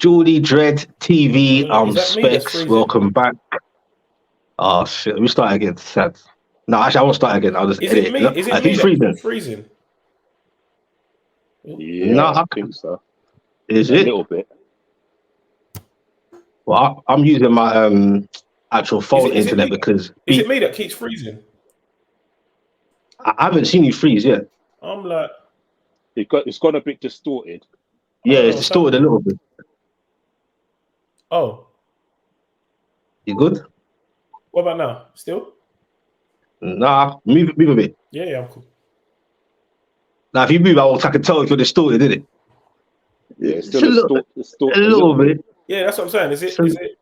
Geordie Dread TV, Is that me that's Specs, freezing? welcome back. Oh shit, let me start again. Sad. No, actually I won't start again. I'll just Is edit it it. me? Is it me Who's that's freezing? freezing? Yeah, No, I think so. is A it? little bit. Well, I'm using my actual phone Is it internet me? because Is it me that keeps freezing? I haven't seen you freeze yet. I'm like, It's got a bit distorted. Yeah, don't know it's what's distorted a happening. little bit. Oh, You good? what about now? Still? Nah, move a bit. Yeah, I'm cool. Now if you move, I can tell if you're distorted, isn't it? Yeah, it's It's still a little bit. Yeah, that's what I'm saying. Is it?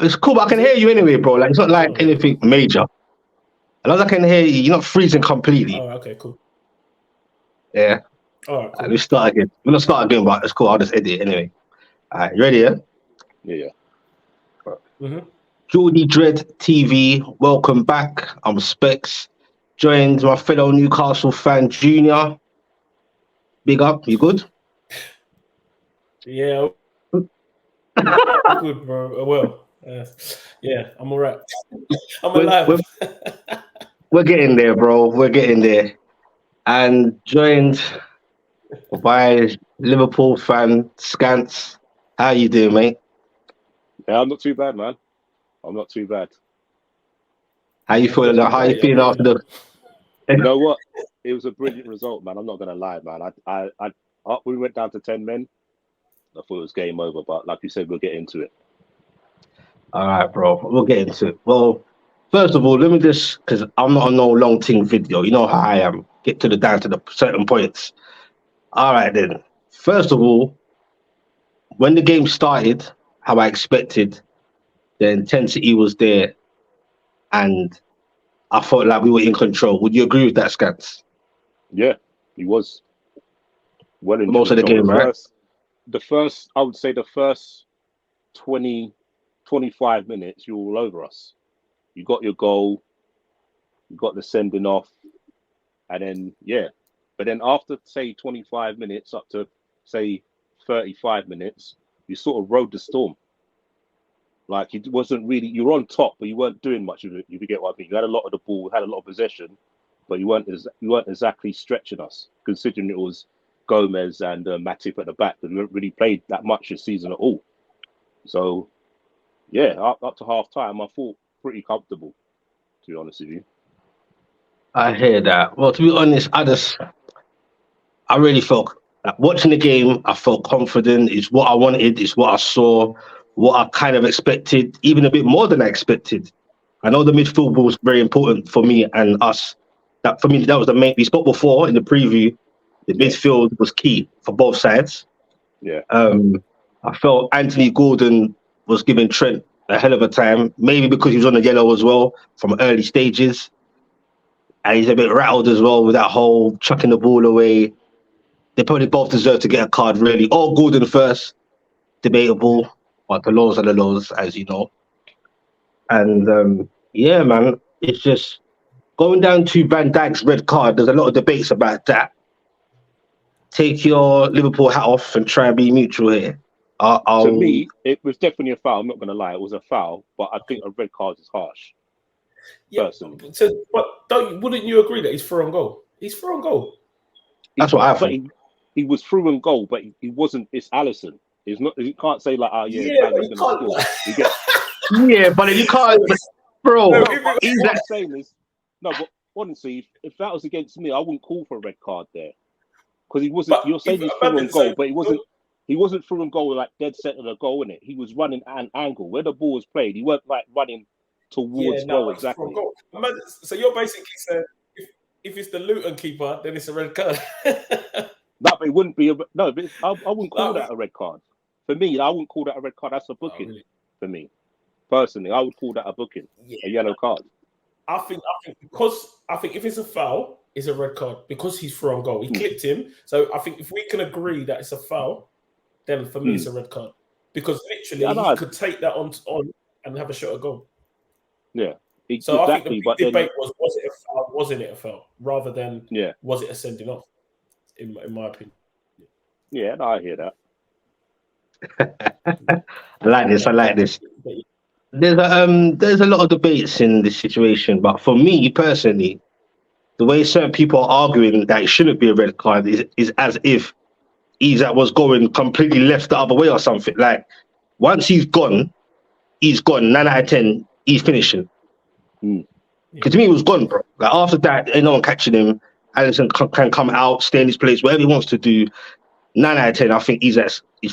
It's cool, but I can hear you anyway, bro. Like it's not like Oh. anything major. As long as I can hear you, you're not freezing completely. Oh, okay, cool. Yeah. All right, cool. Let's start again. We're gonna start again, but it's cool. I'll just edit it anyway. Alright, you ready, yeah? Yeah. Mm-hmm. Geordie Dread TV, welcome back. I'm Specs. Joined my fellow Newcastle fan, Junior. Big up, you good? Yeah. Good, bro. Well, yeah, I'm all right. I'm alive. We're getting there, bro. We're getting there. And joined by Liverpool fan, Scants. How you doing, mate? Yeah, I'm not too bad, man. I'm not too bad. How you feeling? How you feeling after the? You know what? It was a brilliant result, man. I'm not gonna lie, man. We went down to 10 men. I thought it was game over, but like you said, we'll get into it. All right, bro. We'll get into it. Well, first of all, let me just, because I'm not on no long thing video. You know how I am. Get to the down to the certain points. All right, then. First of all, when the game started, how I expected, the intensity was there, and I felt like we were in control. Would you agree with that, Scans? Yeah, he was well in Most of the game, right? I would say the first 20, 25 minutes, you were all over us. You got your goal, you got the sending off, and then, yeah. But then after, say, 25 minutes up to, say, 35 minutes, you sort of rode the storm. Like, it wasn't really, you were on top, but you weren't doing much of it, if you get what I mean. You had a lot of the ball, had a lot of possession, but you weren't exactly stretching us, considering it was Gomez and Matip at the back. They haven't really played that much this season at all. So, yeah, up to half time, I thought pretty comfortable, to be honest with you. I hear that. Well, to be honest, I really felt like watching the game. I felt confident. It's what I wanted. It's what I saw. What I kind of expected, even a bit more than I expected. I know the midfield was very important for me and us. That for me, that was the main. We spoke before in the preview. The midfield was key for both sides. Yeah. I felt Anthony Gordon was giving Trent a hell of a time. Maybe because he was on the yellow as well from early stages. And he's a bit rattled as well with that whole chucking the ball away. They probably both deserve to get a card, really. Or Gordon first, debatable, but the laws are the laws, as you know. And yeah, man, it's just going down to Van Dijk's red card. There's a lot of debates about that. Take your Liverpool hat off and try and be neutral here. To me, it was definitely a foul. I'm not going to lie, it was a foul, but I think a red card is harsh. Yeah, personally. so, but wouldn't you agree that he's through on goal? He's through on goal. That's what I think. He was through on goal, but he wasn't. It's Alisson. He's not. You can't say like, oh yeah, but you can't. Yeah, but you can't, bro. No, what I'm saying is, no, but honestly, if that was against me, I wouldn't call for a red card there because he wasn't. You're saying he's through on goal, but he wasn't. He wasn't through on goal like dead center of the goal, innit? He was running at an angle where the ball was played. He weren't like running towards goal exactly. Goal. So you're basically saying if it's the Luton keeper, then it's a red card. No, but it wouldn't be no. But I wouldn't call that a red card. For me, I wouldn't call that a red card. That's a booking. Really? For me, personally, I would call that a booking, a yellow card. I think if it's a foul, it's a red card because he's through on goal. He clipped him. So I think if we can agree that it's a foul, then for me it's a red card because literally he could take that on and have a shot at goal. Yeah. So exactly, I think the big debate was it a foul? Wasn't it a foul? Rather than was it a sending off? In my opinion. Yeah, no, I hear that. I like this. I like this. There's a lot of debates in this situation, but for me personally, the way certain people are arguing that it shouldn't be a red card is as if Isak was going completely left the other way or something. Like once he's gone. 9 out of 10. He's finishing. Because to me, he was gone, bro. Like after that, ain't no one catching him. Allison can come out, stay in his place, whatever he wants to do. 9 out of 10, I think he's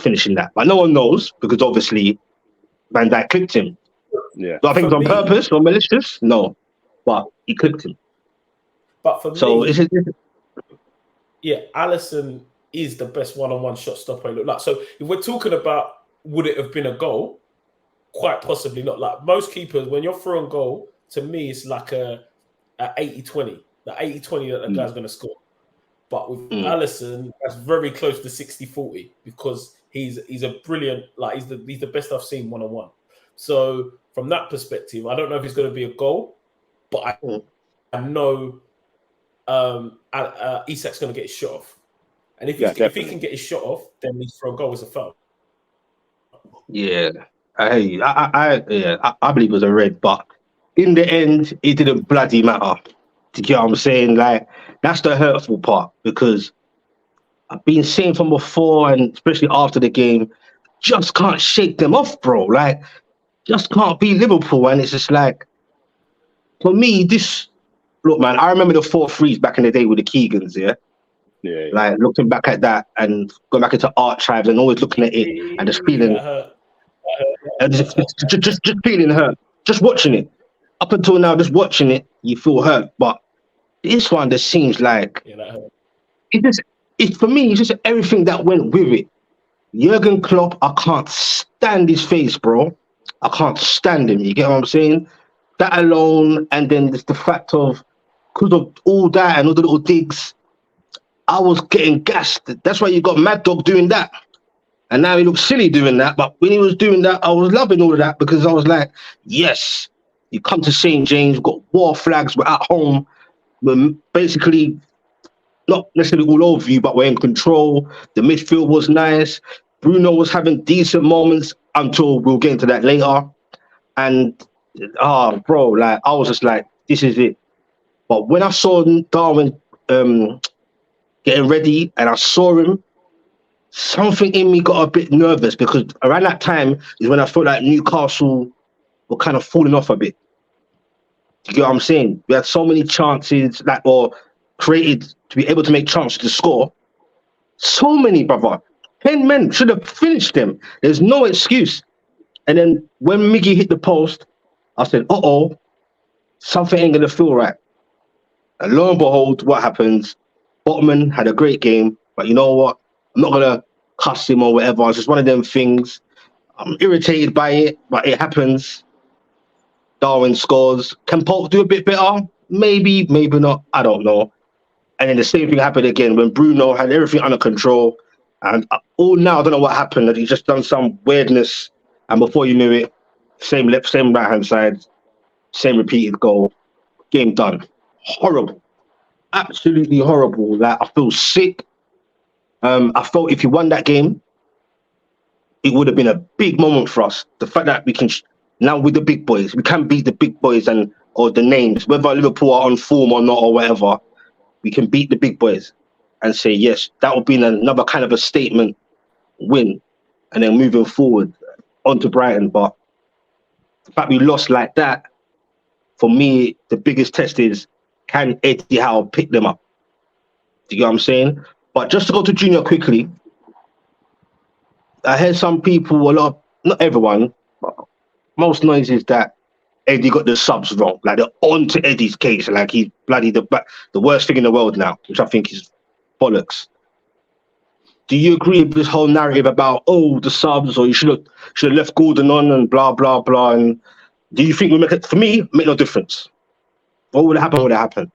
finishing that. But no one knows because obviously Van Dijk clipped him. Yeah. Do I think it's on purpose or malicious? No, but he clipped him. But for so me, is it? Yeah, Allison is the best one-on-one shot stopper. Look like. So if we're talking about would it have been a goal? Quite possibly not. Like most keepers, when you're through on goal, to me it's like a 80-20. The 80-20 that the guy's going to score. But with Allison, that's very close to 60-40 because he's a brilliant, like he's the best I've seen one-on-one. So from that perspective, I don't know if it's going to be a goal, but I know Isak's going to get his shot off. And if he can get his shot off, then his throw goal is a foul. Yeah. I believe it was a red, but in the end, it didn't bloody matter. Do you get what I'm saying? Like, that's the hurtful part because I've been saying from before, and especially after the game, just can't shake them off, bro. Like, just can't beat Liverpool. And it's just like, for me, look, man, I remember the 4-3s back in the day with the Keegans, yeah? Yeah. Like, looking back at that and going back into archives and always looking at it and just feeling... just feeling hurt. Just watching it. Up until now, just watching it, you feel hurt. But this one just seems like for me, it's just everything that went with it. Jurgen Klopp, I can't stand his face, bro. I can't stand him. You get what I'm saying? That alone, and then just the fact of because of all that and all the little digs, I was getting gassed. That's why you got Mad Dog doing that. And now he looks silly doing that. But when he was doing that, I was loving all of that because I was like, yes, you come to St. James, we've got war flags, we're at home. We're basically not necessarily all over you, but we're in control. The midfield was nice. Bruno was having decent moments until we'll get into that later. And, bro, like, I was just like, this is it. But when I saw Darwin getting ready and I saw him, something in me got a bit nervous because around that time is when I felt like Newcastle were kind of falling off a bit. Do you get what I'm saying? We had so many chances or created to be able to make chances to score. So many, brother. 10 men should have finished them. There's no excuse. And then when Miggy hit the post, I said, something ain't going to feel right. And lo and behold, what happens? Botman had a great game, but you know what? I'm not going to cuss him or whatever. It's just one of them things. I'm irritated by it, but it happens. Darwin scores. Can Pope do a bit better? Maybe, maybe not. I don't know. And then the same thing happened again when Bruno had everything under control. And all now, I don't know what happened. That he just done some weirdness. And before you knew it, same left, same right-hand side, same repeated goal. Game done. Horrible. Absolutely horrible. Like, I feel sick. I felt if you won that game, it would have been a big moment for us. The fact that we can now with the big boys, we can beat the big boys or the names, whether Liverpool are on form or not or whatever, we can beat the big boys and say, yes, that would be another kind of a statement win. And then moving forward onto Brighton. But the fact we lost like that, for me, the biggest test is, can Eddie Howe pick them up? Do you get what I'm saying? But just to go to Junior quickly, I heard some people, not everyone, but most noises that Eddie got the subs wrong. Like they're on to Eddie's case. Like he's bloody the worst thing in the world now, which I think is bollocks. Do you agree with this whole narrative about the subs or you should have left Gordon on and blah blah blah? And do you think for me make no difference? What would happen? Would it happen?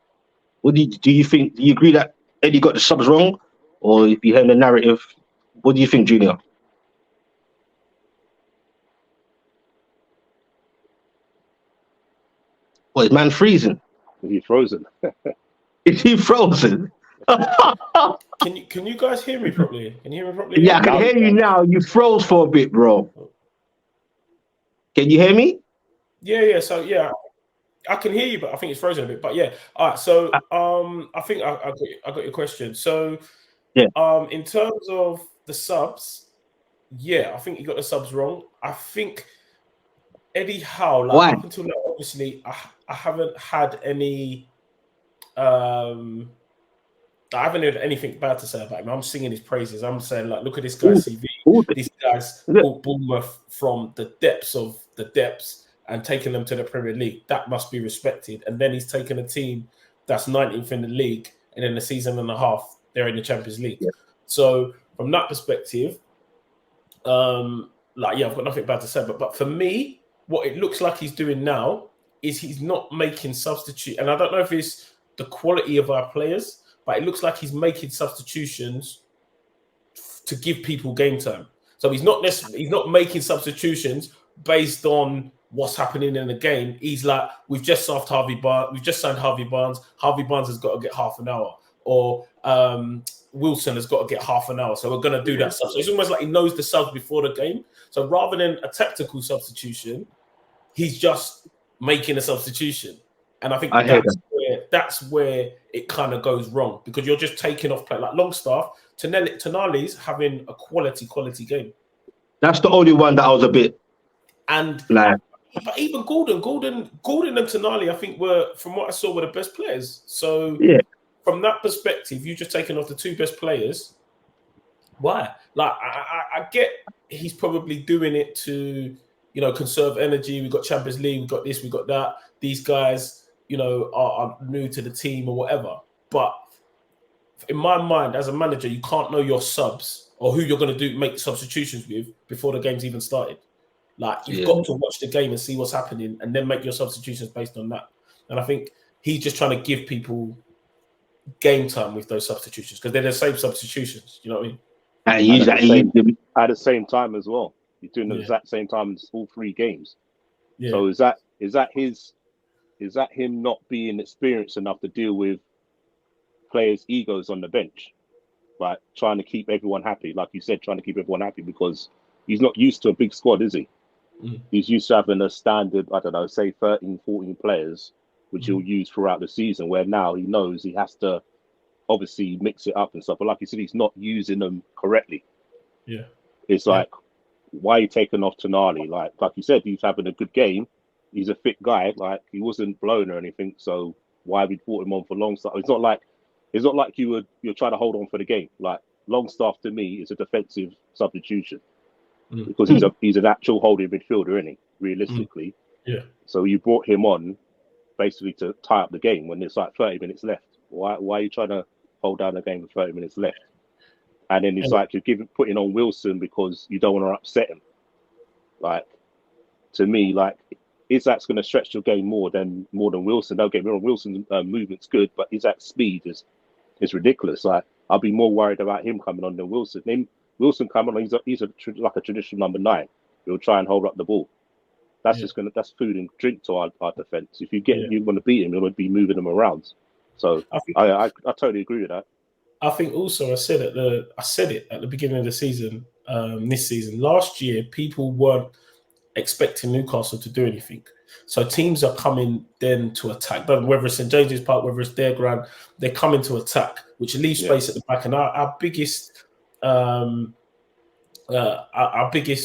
What do you think? Do you agree that Eddie got the subs wrong, or if you heard the narrative, what do you think, Junior? Well, is man freezing? Is he frozen? Is he frozen? Can you guys hear me properly? Can you hear me properly? Yeah, I can hear you now. You froze for a bit, bro. Can you hear me? Yeah. So yeah, I can hear you, but I think it's frozen a bit. But yeah, all right. So I think I got your question. So Yeah. In terms of the subs, yeah, I think you got the subs wrong. I think Eddie Howe, like Why? up until now, obviously, I haven't had any. I haven't heard anything bad to say about him. I'm singing his praises. I'm saying, like, look at this guy's CV. This guy's brought Bournemouth from the depths of the depths and taken them to the Premier League. That must be respected. And then he's taken a team that's 19th in the league, and in a season and a half, they're in the Champions League. Yeah. So from that perspective, I've got nothing bad to say. But for me, what it looks like he's doing now is he's not making substitute. And I don't know if it's the quality of our players, but it looks like he's making substitutions to give people game time. So he's not making substitutions based on what's happening in the game. He's like, we've just signed Harvey Barnes. Harvey Barnes has got to get half an hour, or Wilson has got to get half an hour. So we're going to do that stuff. So it's almost like he knows the subs before the game. So rather than a tactical substitution, he's just making a substitution. And I think that's where it kind of goes wrong, because you're just taking off play. Like Longstaff, Tonali's having a quality game. That's the only one that I was a bit But even Gordon and Tonali, I think from what I saw, were the best players. So from that perspective, you just taken off the two best players. Why? Like I get he's probably doing it to, conserve energy. We've got Champions League, we've got this, we've got that. These guys, are new to the team or whatever. But in my mind, as a manager, you can't know your subs or who you're going to make substitutions with before the game's even started. Like, you've got to watch the game and see what's happening and then make your substitutions based on that. And I think he's just trying to give people game time with those substitutions, because they're the same substitutions. You know what I mean? At the same time as well. He's doing the exact same time in all three games. Yeah. So is that him not being experienced enough to deal with players' egos on the bench? Like, trying to keep everyone happy, like you said, because he's not used to a big squad, is he? He's used to having a standard, I don't know, say 13, 14 players, which he'll use throughout the season, where now he knows he has to obviously mix it up and stuff. But like you said, he's not using them correctly. Yeah. It's like, why are you taking off Tonali? Like you said, he's having a good game. He's a fit guy. Like, he wasn't blown or anything. So why we brought him on for Longstaff? It's not like you're trying to hold on for the game. Like, Longstaff to me is a defensive substitution. Because he's an actual holding midfielder, isn't he? Realistically. Yeah. So you brought him on basically to tie up the game when there's like 30 minutes left. Why are you trying to hold down the game with 30 minutes left? And then it's like you're putting on Wilson because you don't want to upset him. Like, to me, like, Isak's going to stretch your game more than Wilson. Don't get me wrong, Wilson's movement's good, but Isak's speed is ridiculous. Like, I'll be more worried about him coming on than Wilson. Wilson coming on, he's like a traditional number 9. He'll try and hold up the ball. That's that's food and drink to our defense. If you want to beat him, you're going to be moving him around. So I totally agree with that. I think also I said it at the beginning of the season. This season, last year, people weren't expecting Newcastle to do anything. So teams are coming then to attack. But whether it's St James's Park, whether it's their ground, they're coming to attack, which leaves space at the back. And our biggest,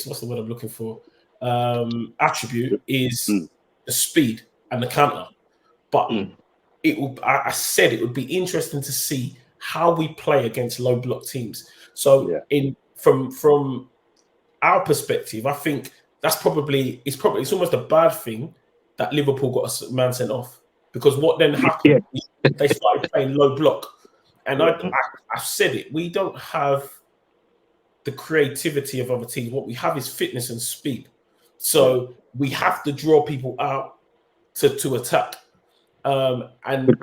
what's the word I'm looking for? Attribute is the speed and the counter. But I said it would be interesting to see how we play against low block teams. So from our perspective, I think it's almost a bad thing that Liverpool got a man sent off, because what then happened? They started playing low block, and I said it. We don't have the creativity of other teams. What we have is fitness and speed. So we have to draw people out to attack. And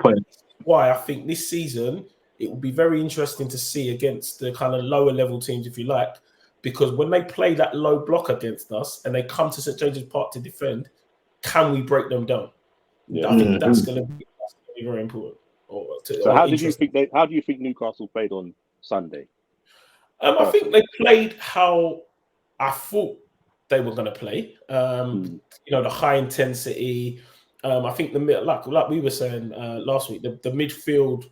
why I think this season it will be very interesting to see against the kind of lower level teams, if you like, because when they play that low block against us and they come to St James's Park to defend, can we break them down? I think that's going to be very important. Or So how do you think Newcastle played on Sunday? I think they played how I thought they were going to play. You know, the high intensity. I think like we were saying last week, the midfield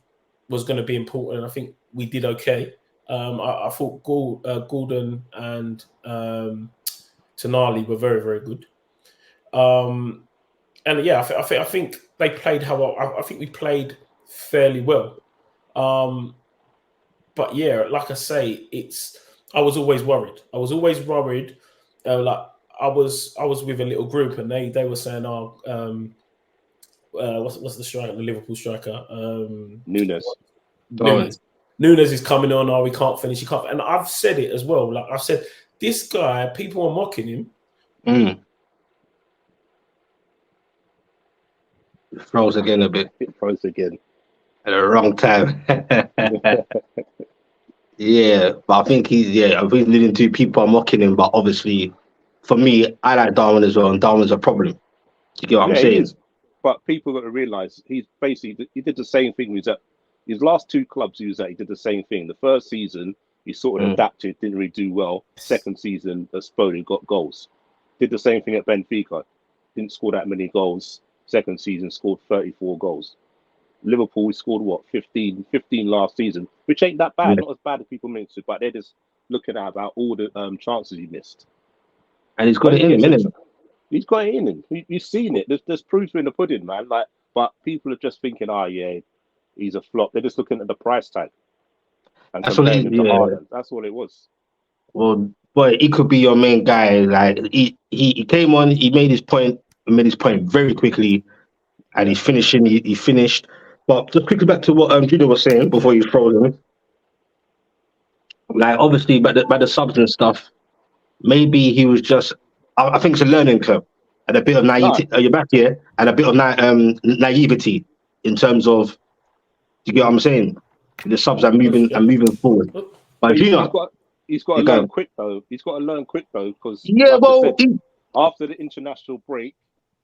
was going to be important. I think we did okay. I thought Gordon and Tonali were very, very good. And yeah, I think they played I think we played fairly well. But yeah, like I say, I was always worried. Like I was with a little group, and they were saying, what's the striker, the Liverpool striker? Nunes. Nunes is coming on. We can't finish. He can't. And I've said it as well. Like I've said, this guy, people are mocking him. It froze again a bit. It froze again at the wrong time. Yeah, but I think leading to people are mocking him. But obviously, for me, I like Darwin as well, and Darwin's a problem. You get what I'm saying? But people got to realise he did the same thing. He was at his last two clubs. He did the same thing. The first season, he sort of adapted, didn't really do well. Second season, exploded, got goals. Did the same thing at Benfica. Didn't score that many goals. Second season, scored 34 goals. Liverpool, we scored 15 last season, which ain't that bad. Not as bad as people meant to, but they're just looking at about all the chances he missed. And he's got it in him. He's got it in him. You've seen it. There's proof in the pudding, man. Like, but people are just thinking, he's a flop. They're just looking at the price tag and comparing him to Haaland. That's all it was. Well, boy, he could be your main guy. Like he came on, he made his point very quickly, and he's finishing. He finished. But just quickly back to what Judah was saying before you froze him. Like obviously, by the subs and stuff, maybe he was just. I think it's a learning curve and a bit of naivety. You're back here, and a bit of naivety in terms of. You get what I'm saying? The subs are moving forward. But he's got to learn quick though. He's got to learn quick though because after the international break,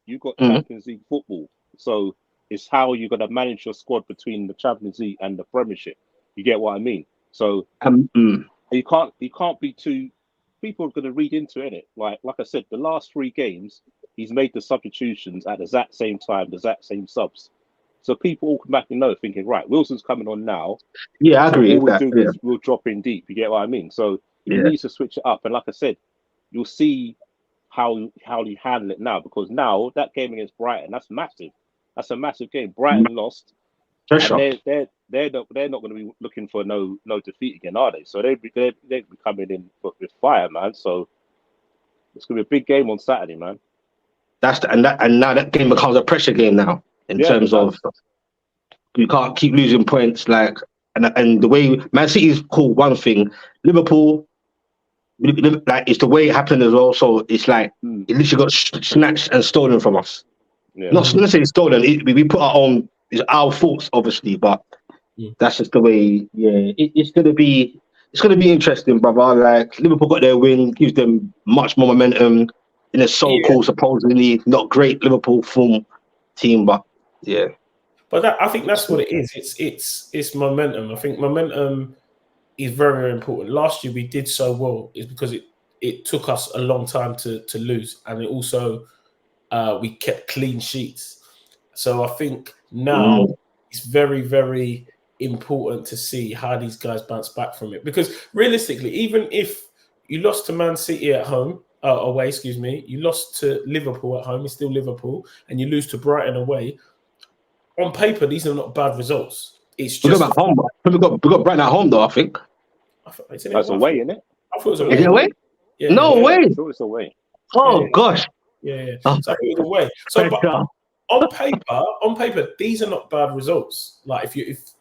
you got Champions League football. So it's how you're going to manage your squad between the Champions League and the Premiership. You get what I mean? So you can't be too. People are going to read into it. Like I said, the last 3 games, he's made the substitutions at the exact same time, the exact same subs. So people all come back and know, thinking, right, Wilson's coming on now. Yeah, I agree. All we'll do is we'll drop in deep. You get what I mean? So he needs to switch it up. And like I said, you'll see how you handle it now, because now that game against Brighton, that's massive. That's a massive game. Brighton lost. And they're not going to be looking for no defeat again, are they? So they'd be coming in with fire, man. So it's going to be a big game on Saturday, man. And now that game becomes a pressure game now in terms of you can't keep losing points. Like and the way Man City's called one thing, Liverpool. Like it's the way it happened as well. So it's like it literally got snatched and stolen from us. Yeah. Not necessarily stolen. We put our own. It's our faults, obviously, but that's just the way. Yeah, it's gonna be interesting, brother. Like Liverpool got their win, gives them much more momentum in a so-called supposedly not great Liverpool form team, but yeah. But I think that's what it is. It's momentum. I think momentum is very, very important. Last year we did so well is because it took us a long time to lose, and it also we kept clean sheets. So I think now it's very, very important to see how these guys bounce back from it. Because realistically, even if you lost to Man City at home, away, you lost to Liverpool at home, it's still Liverpool, and you lose to Brighton away. On paper, these are not bad results. It's just at home. We got Brighton at home, though. I think that's away, isn't it? I thought it was away. Is it away? Yeah, no way. I thought it's away. Oh gosh. Yeah. So I think it was away. So, but on paper, these are not bad results. Like if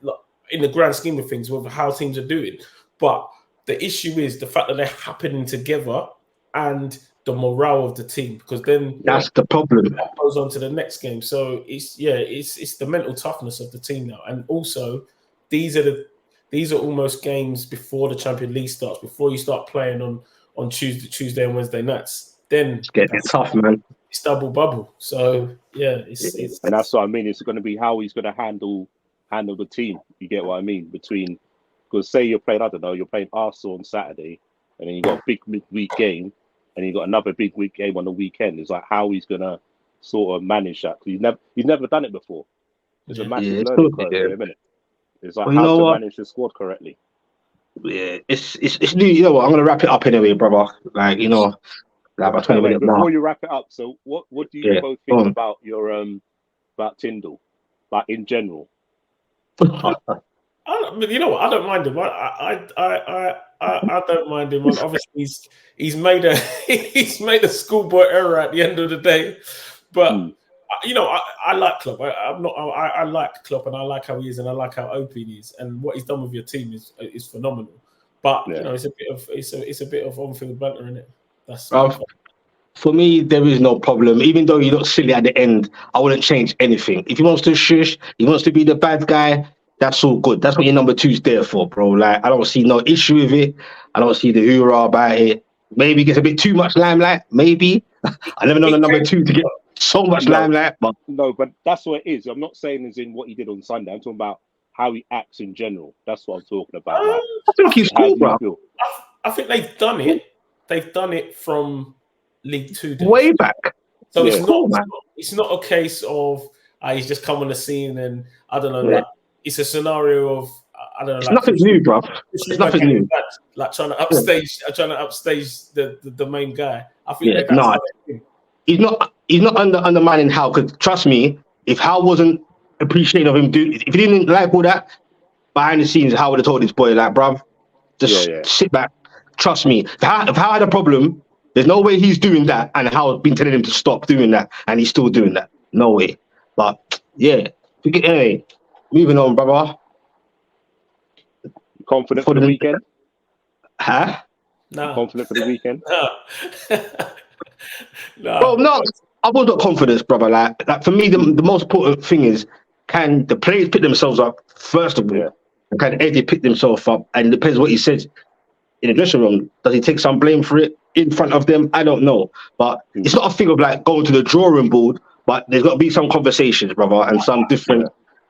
in the grand scheme of things, with how teams are doing, but the issue is the fact that they're happening together and the morale of the team, because then that's the problem. That goes on to the next game. So it's the mental toughness of the team now, and also these are almost games before the Champions League starts, before you start playing on Tuesday and Wednesday nights. Then it's getting tough, man. It's double bubble. So yeah, it's and that's what I mean. It's going to be how he's going to handle handle the team. You get what I mean? Because say you're playing Arsenal on Saturday, and then you got a big midweek game, and you got another big week game on the weekend. It's like how he's gonna sort of manage that, because he's never done it before. There's a massive learning curve there, isn't it? It's like how to manage the squad correctly. Yeah, it's new. You know what? I'm gonna wrap it up anyway, brother. Like, you know, like about 20 minutes before now. you wrap it up. So what do you both think about your about Tyndall, like in general? You know what? I don't mind him. I don't mind him. Obviously, he's made a schoolboy error at the end of the day, but you know, I like Klopp. I like Klopp, and I like how he is, and I like how open he is, and what he's done with your team is phenomenal. But you know, it's a bit of on-field banter, isn't it? That's for me, there is no problem. Even though he looks silly at the end, I wouldn't change anything. If he wants to shush, he wants to be the bad guy, that's all good. That's what your number 2's there for, bro. Like, I don't see no issue with it. I don't see the hoorah about it. Maybe he gets a bit too much limelight. Maybe. I never known the number 2 to get so much limelight. But that's what it is. I'm not saying as in what he did on Sunday. I'm talking about how he acts in general. That's what I'm talking about. Like, I think he's cool, bro. I think they've done it. They've done it from League 2 days. Way back. So it's not a case of he's just come on the scene and I don't know. Like, it's a scenario of I don't know. It's nothing new, bro. It's nothing new. Like trying to upstage the main guy. I think he's not undermining Hal. Because trust me, if Hal wasn't appreciating of him, if he didn't like all that behind the scenes, Hal would have told his boy, like, bruv, just sit back. Trust me. If Hal had a problem, there's no way he's doing that, and Hal's been telling him to stop doing that, and he's still doing that. No way. But yeah, anyway, moving on, brother. Confident for the weekend? Huh? No. Confident for the weekend? No. Well, no, I was not confident, brother. Like for me, the most important thing is, can the players pick themselves up first of all, and can Eddie pick themselves up? And it depends what he says in the dressing room. Does he take some blame for it in front of them? I don't know, but it's not a thing of like going to the drawing board. But there's got to be some conversations, brother, and some different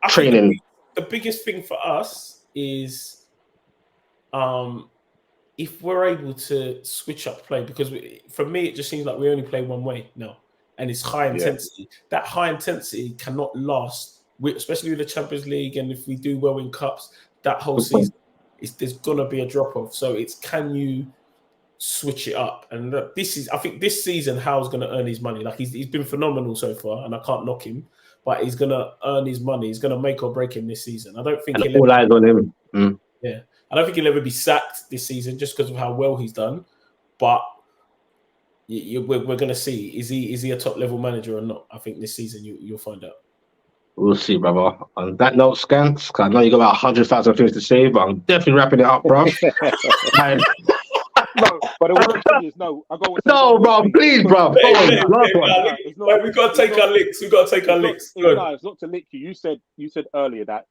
training. The biggest thing for us is, if we're able to switch up play, because for me it just seems like we only play one way now, and it's high intensity. That high intensity cannot last, especially with the Champions League, and if we do well in cups, that whole season, there's gonna be a drop off. So it's, can you switch it up? And I think this season Hal's gonna earn his money. Like he's been phenomenal so far, and I can't knock him, but he's gonna earn his money. He's gonna make or break him this seation. I don't think all eyes on him. Yeah. I don't think he'll ever be sacked this season just because of how well he's done. But we're going to see, is he a top level manager or not? I think this season you'll find out. We'll see, brother. On that note, Scans, I know you got about 100,000 things to say, but I'm definitely wrapping it up, bro. No, but the one thing is, no, bro, please, bro. We got to take our licks. No, it's not to lick you. You said earlier that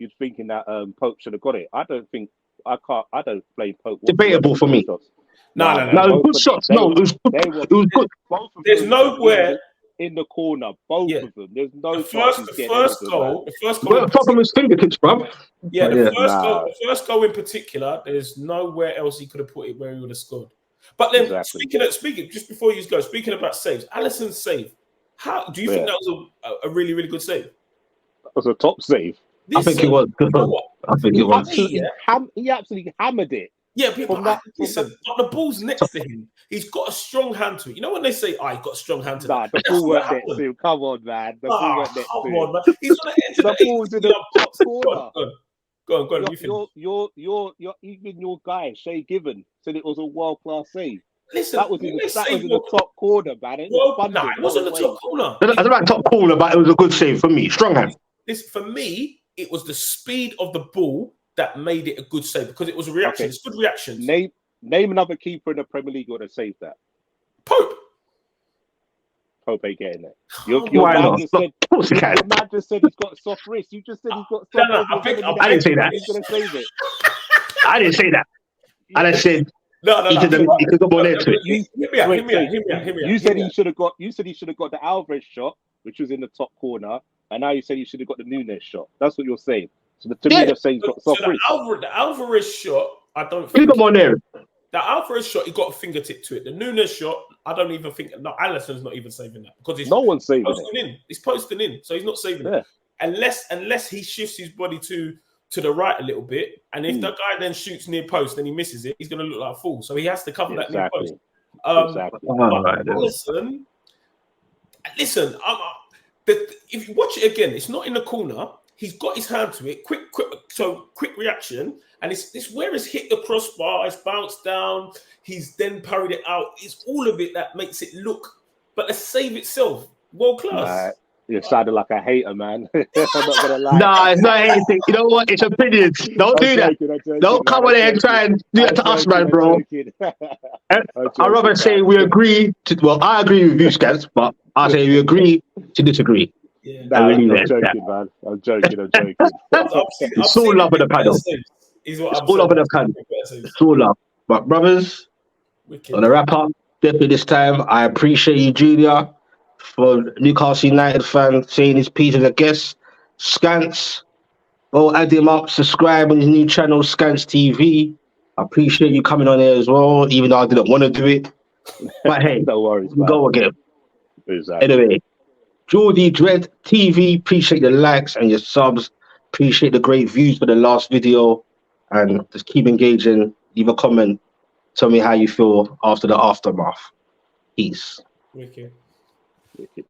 you're thinking that Pope should have got it. I don't blame Pope. Debatable for me. No. Good shots. No, it was good. There's nowhere in the corner. Both of them. There's no. The first goal. The problem is fingertips, bro. Yeah, the first goal in particular. There's nowhere else he could have put it where he would have scored. But then, speaking just before you go, speaking about saves, Alisson's save. How do you think that was a really, really good save? That was a top save. I think it was. I think it was. He absolutely hammered it. Yeah, but the ball's next to him. He's got a strong hand to it. You know when they say, he's got a strong hand to it? The ball went next to him. Come on, man. The ball went next to him. Man. He's on the edge of the ball's in the top corner. Go on. Even your guy, Shay Given, said it was a world-class save. Listen, that was in the top it wasn't the top corner. It was about top corner, but it was a good save for me. Strong hand. For me, it was the speed of the ball that made it a good save because it was a reaction. It's good reactions. Name another keeper in the Premier League who would have saved that. Pope ain't getting it. Your man just said he's got soft wrist. You just said he's got soft wrist. I didn't say that. He's going to save it. I didn't say that. I just said he could go more into it. You said he should have got the Alvarez shot, which was in the top corner. and now you say you should have got the Nunes shot. That's what you're saying. So to me, they're saying he's got the soft wrist. The Alvarez shot, I don't Keep think. him on there. The Alvarez shot, he got a fingertip to it. The Nunes shot, I don't even think. No, Alisson's not even saving that because no one's saving posting it. in. He's posting in, so he's not saving it unless he shifts his body to the right a little bit. And if the guy then shoots near post, then he misses it. He's going to look like a fool. So he has to cover that near post. Exactly. Alisson, listen. If you watch it again, it's not in the corner. He's got his hand to it. Quick reaction. And it's where it's hit the crossbar, it's bounced down, he's then parried it out. It's all of it that makes it look. But the save itself, world class. You sounded like a hater, man. I'm not gonna lie. Nah, it's not anything. You know what? It's opinions. Don't do that. Don't come on here and try and do that to us, man, bro. I'd rather say we agree to. Well, I agree with you, Scans, but I say we agree to disagree. Yeah. I'm joking, man. I'm joking. It's all love in the panel. It's all love in the panel. It's all love. But brothers, on the wrap up, definitely this time, I appreciate you, Junior, for Newcastle United fan saying his piece as a guest. Scants, add him up, subscribe on his new channel, Scants TV. I appreciate you coming on here as well, even though I didn't want to do it. But hey, no worries, man. Go again. Exactly. Anyway, Geordie Dread TV, appreciate the likes and your subs. Appreciate the great views for the last video. And just keep engaging. Leave a comment. Tell me how you feel after the aftermath. Peace. Wicked.